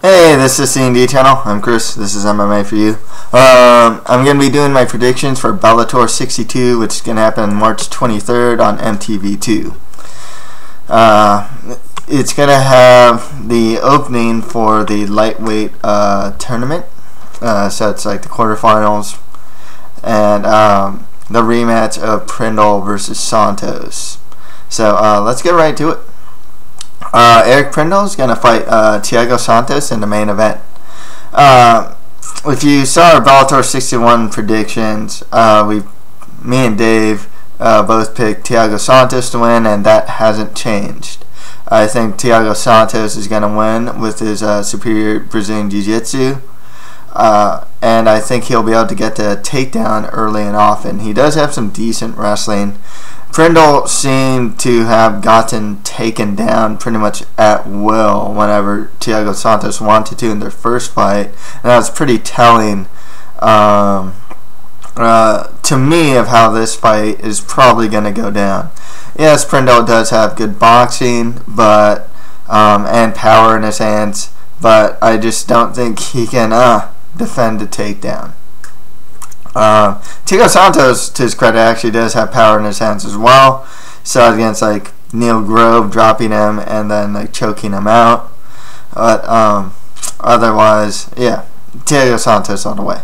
Hey, this is C&D channel. I'm Chris. This is MMA for you. I'm going to be doing my predictions for Bellator 62, which is going to happen March 23rd on MTV2. It's going to have the opening for the lightweight tournament. So it's like the quarterfinals. And the rematch of Prindle versus Santos. So let's get right to it. Eric Prindle is going to fight Thiago Santos in the main event. If you saw our Bellator 61 predictions, me and Dave both picked Thiago Santos to win, and that hasn't changed. I think Thiago Santos is going to win with his superior Brazilian Jiu-Jitsu, and I think he'll be able to get the takedown early and often. He does have some decent wrestling. Prindle seemed to have gotten taken down pretty much at will whenever Thiago Santos wanted to in their first fight, and that was pretty telling to me of how this fight is probably going to go down. Yes, Prindle does have good boxing, but and power in his hands, but I just don't think he can defend a takedown. Thiago Santos, to his credit, actually does have power in his hands as well. So against like Neil Grove dropping him and then like choking him out. But otherwise, yeah, Thiago Santos on the way.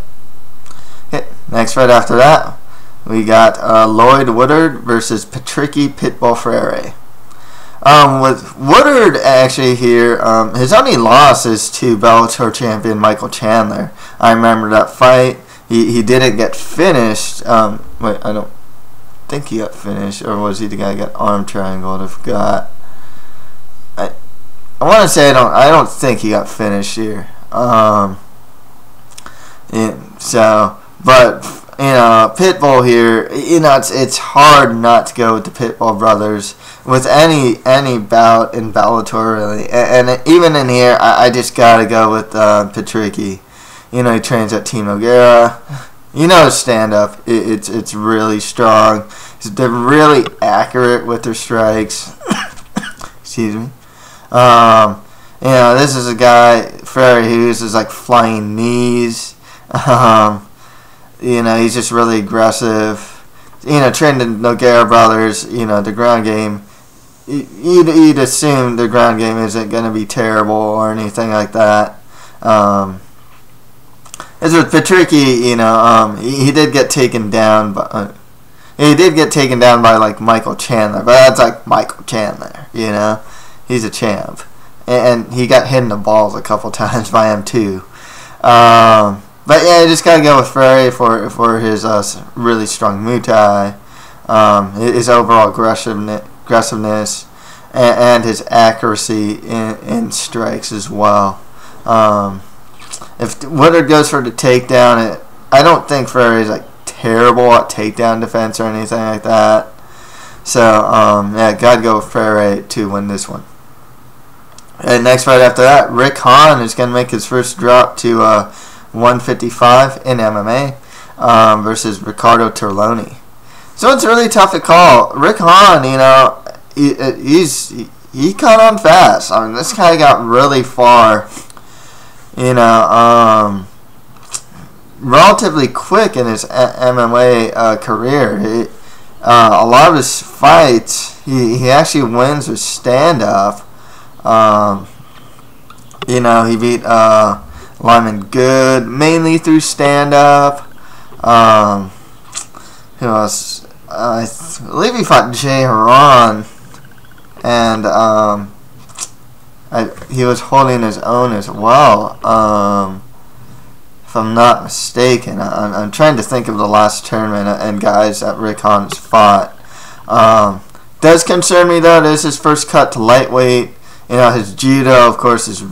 Okay, next fight after that, we got Lloyd Woodard versus Patricky Pitbull Freire. With Woodard actually here, his only loss is to Bellator champion Michael Chandler. I remember that fight. He didn't get finished. Wait, I don't think he got finished, or was he the guy who got arm triangled? I forgot. I want to say I don't think he got finished here. Yeah, so, but you know, Pitbull here. You know, it's hard not to go with the Pitbull brothers with any bout in Bellator really, and even in here, I just gotta go with Patricky. You know, he trains at Team Guerra. You know his stand-up. It's really strong. They're really accurate with their strikes. Excuse me. You know, this is a guy, Freire, who uses like flying knees. You know, he's just really aggressive. You know, trained the Nogueira brothers. You know, the ground game. You'd assume the ground game isn't going to be terrible or anything like that. As with Patricky, you know, he did get taken down, but he did get taken down by like Michael Chandler, but that's like Michael Chandler, you know, he's a champ, and he got hit in the balls a couple times by him too. But yeah, you just gotta go with Freire for his really strong Muay Thai, his overall aggressiveness, and his accuracy in strikes as well. If Woodard goes for the takedown, I don't think Freire is like terrible at takedown defense or anything like that. So yeah, gotta go with Freire to win this one. And next fight after that, Hawn is gonna make his first drop to 155 in MMA versus Ricardo Tirloni. So it's really tough to call. Hawn, you know, he caught on fast. I mean, this guy got really far. You know, relatively quick in his MMA career. A lot of his fights, he actually wins with stand-up. You know, he beat Lyman Good mainly through stand-up. Who else? I believe he fought Jay Hawn, and he was holding his own as well, if I'm not mistaken. I'm trying to think of the last tournament and guys that Hawn's fought. Does concern me though. This is his first cut to lightweight. You know, his judo, of course, is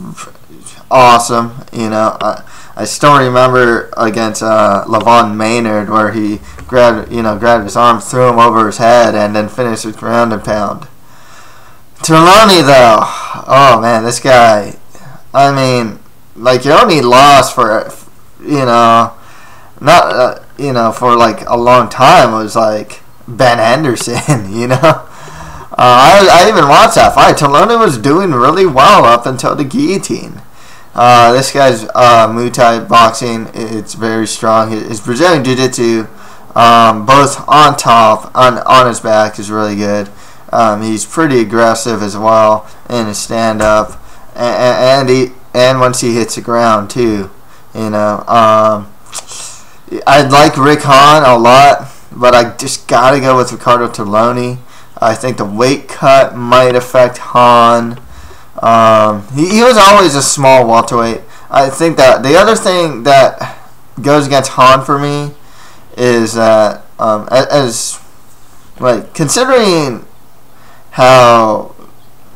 awesome. You know, I still remember against Lavon Maynard where he grabbed his arm, threw him over his head, and then finished with ground and pound. Tirloni though, oh man, this guy, I mean, like your only loss for, you know, not, you know, for like a long time was like Ben Henderson, you know. I even watched that fight. Tirloni was doing really well up until the guillotine. This guy's Muay Thai boxing, it's very strong. His Brazilian Jiu-Jitsu, both on top, on his back, is really good. He's pretty aggressive as well in his stand-up, and once he hits the ground too. You know, I like Rick Hawn a lot, but I just gotta go with Ricardo Tirloni. I think the weight cut might affect Hawn. He was always a small welterweight. I think that the other thing that goes against Hawn for me is that as like considering how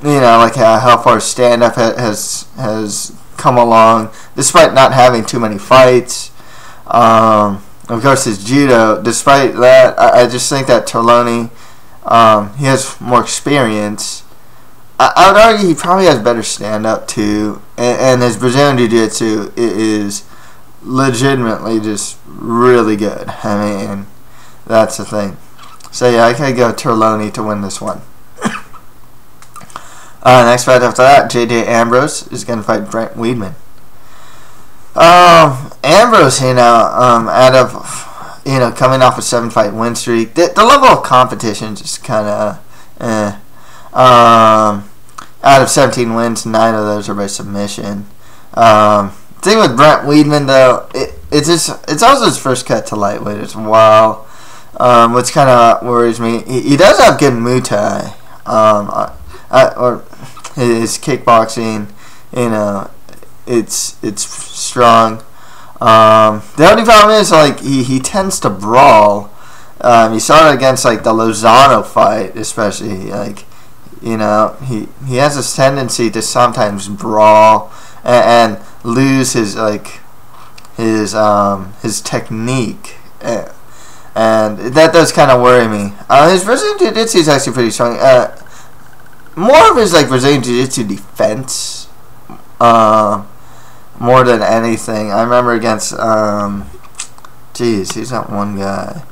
how far stand up has come along, despite not having too many fights. Of course, his judo. Despite that, I just think that Tirloni, he has more experience. I would argue he probably has better stand-up too, and his Brazilian Jiu-Jitsu is legitimately just really good. I mean, that's the thing. So yeah, I could go Tirloni to win this one. Next fight after that, J.J. Ambrose is going to fight Brent Weedman. Ambrose, out of coming off a 7-fight win streak, the level of competition just kind of out of 17 wins, 9 of those are by submission. Thing with Brent Weedman though, it's also his first cut to lightweight as well, which kind of worries me. He does have good Muay Thai, or his kickboxing, it's strong. The only problem is he tends to brawl. You saw it against the Lozano fight, especially. He has this tendency to sometimes brawl and lose his technique, and that does kind of worry me. His Brazilian Jiu-Jitsu is actually pretty strong. More of his Brazilian Jiu-Jitsu defense, more than anything. I remember against he's not one guy.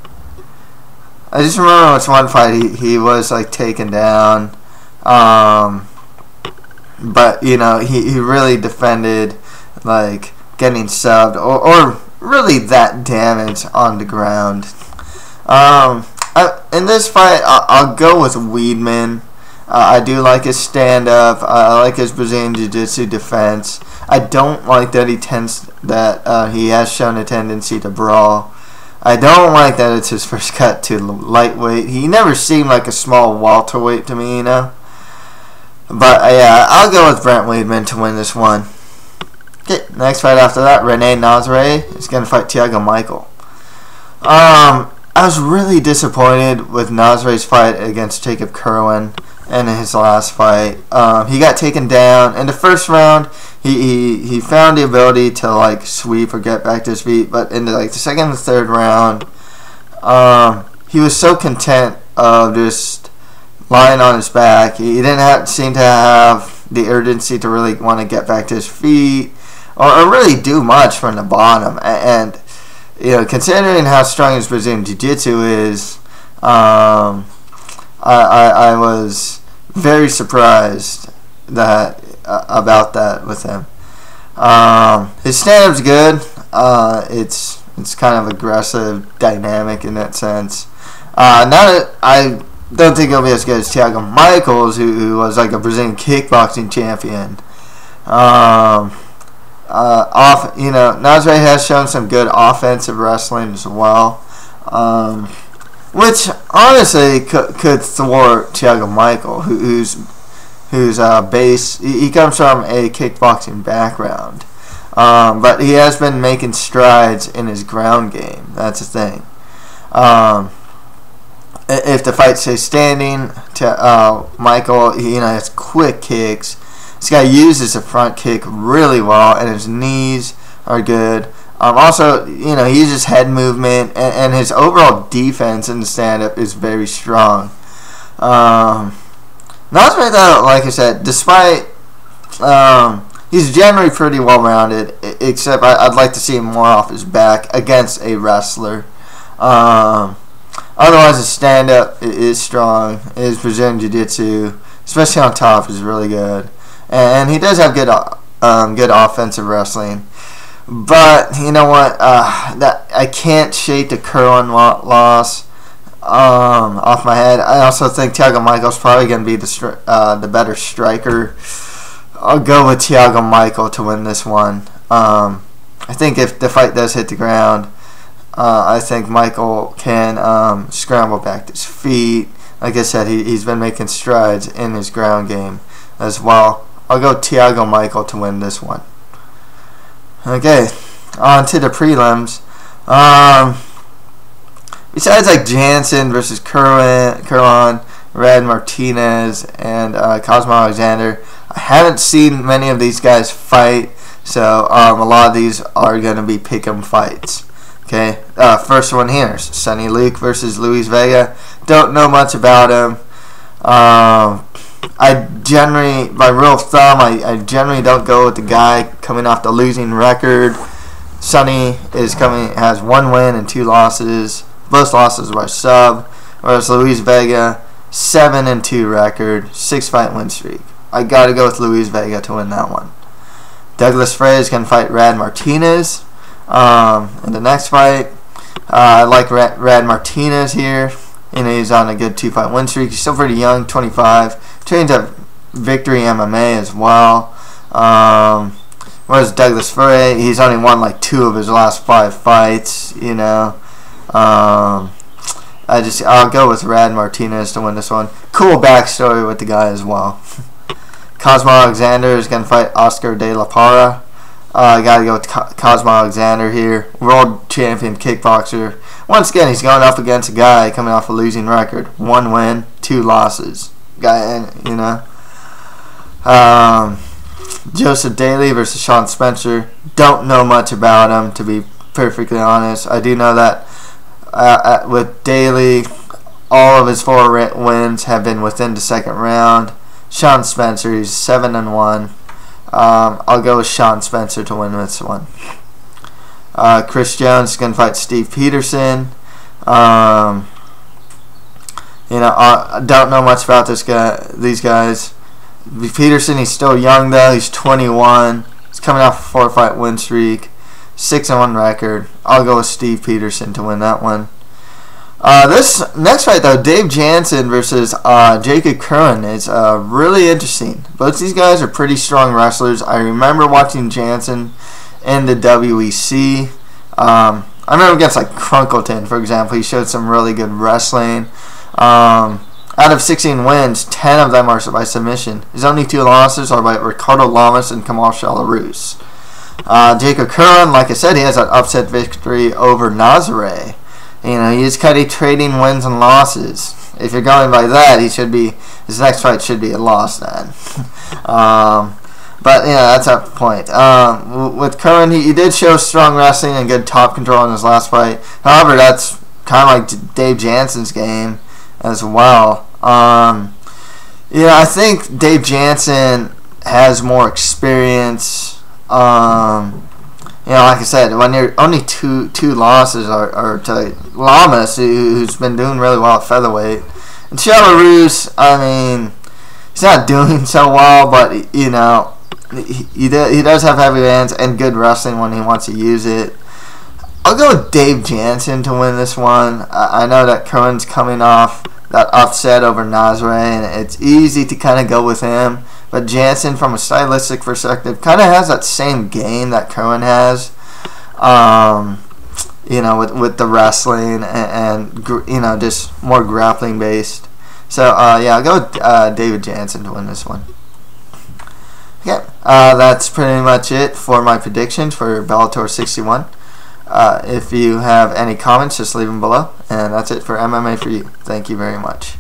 I just remember it's one fight he was taken down. But he really defended getting subbed or really that damage on the ground. In this fight, I'll go with Weedman. I do like his stand-up. I like his Brazilian Jiu-Jitsu defense. I don't like that he has shown a tendency to brawl. I don't like that it's his first cut to lightweight. He never seemed like a small welterweight to me, But yeah, I'll go with Brent Weedman to win this one. Okay, next fight after that, Rene Nazare is going to fight Thiago Michael. I was really disappointed with Nazare's fight against Jacob Kerwin in his last fight. He got taken down in the first round. He found the ability to sweep or get back to his feet, but in the second and third round, he was so content of just lying on his back. He didn't seem to have the urgency to really want to get back to his feet or really do much from the bottom. And considering how strong his Brazilian Jiu-Jitsu is, I was very surprised about that with him. His stand-up's good. It's kind of aggressive, dynamic in that sense. I don't think he'll be as good as Thiago Michaels, who was a Brazilian kickboxing champion. Nazare has shown some good offensive wrestling as well, which honestly could thwart Thiago Michael, whose base, he comes from a kickboxing background, but he has been making strides in his ground game. That's the thing. If the fight stays standing, Michael, he has quick kicks. This guy uses the front kick really well, and his knees are good. Also, he uses head movement, and his overall defense in the stand-up is very strong. Nazare, though, like I said, despite he's generally pretty well-rounded, except I'd like to see him more off his back against a wrestler. Otherwise, his stand-up is strong. His Brazilian Jiu-Jitsu, especially on top, is really good. And he does have good good offensive wrestling. But you know what? That I can't shake the Curran loss off my head. I also think Thiago Michaels probably going to be the better striker. I'll go with Thiago Michael to win this one. I think if the fight does hit the ground, I think Michael can scramble back to his feet. Like I said, he's been making strides in his ground game as well. I'll go Thiago Michael to win this one. Okay, on to the prelims. Besides like Jansen versus Curran, Red Martinez, and Cosmo Alexander, I haven't seen many of these guys fight, so a lot of these are going to be pick'em fights. Okay, first one here, Sonny Luke versus Luis Vega. Don't know much about him. I generally, by rule of thumb, I generally don't go with the guy coming off the losing record. Sonny has 1 win and 2 losses. Both losses were sub, whereas Luis Vega 7-2 record, 6-fight win streak. I gotta go with Luis Vega to win that one. Douglas Freire is gonna fight Rad Martinez in the next fight. I like Rad Martinez here. He's on a good 2-fight win streak. He's still pretty young, 25. Trains at Victory MMA as well. Whereas Douglas Freire, he's only won like 2 of his last 5 fights. I'll go with Rad Martinez to win this one. Cool backstory with the guy as well. Cosmo Alexander is going to fight Oscar De La Parra. I got to go with Cosmo Alexander here. World champion kickboxer. Once again, he's going up against a guy coming off a losing record. 1 win, 2 losses. Joseph Daly versus Sean Spencer. Don't know much about him, to be perfectly honest. I do know that with Daly, all of his 4 wins have been within the 2nd round. Sean Spencer, he's 7-1. I'll go with Sean Spencer to win this one. Chris Jones is going to fight Steve Peterson. I don't know much about these guys. Peterson, he's still young though. He's 21. He's coming off a 4-fight win streak, 6-1 record. I'll go with Steve Peterson to win that one. This next fight though, Dave Jansen versus Jacob Curran, is really interesting. Both these guys are pretty strong wrestlers. I remember watching Jansen in the WEC. I remember against like Crunkleton, for example. He showed some really good wrestling. Out of 16 wins, 10 of them are by submission. His only 2 losses are by Ricardo Lamas and Kamal Shalarus. Jacob Curran, like I said, he has an upset victory over Nazare. He's kind of trading wins and losses. If you're going by that, his next fight should be a loss then. But that's a point. With Curran, he did show strong wrestling and good top control in his last fight. However, that's kind of like Dave Jansen's game as well. I think Dave Jansen has more experience. Like I said, when you're only two losses are to Lamas, who's been doing really well at featherweight, and Shalarus, he's not doing so well, but he does have heavy hands and good wrestling when he wants to use it. I'll go with Dave Jansen to win this one. I know that Curran's coming off that upset over Nazare, and it's easy to kind of go with him. But Jansen, from a stylistic perspective, kind of has that same game that Curran has. With the wrestling and just more grappling based. So I'll go with David Jansen to win this one. Okay, that's pretty much it for my predictions for Bellator 61. If you have any comments, just leave them below. And that's it for MMA for you. Thank you very much.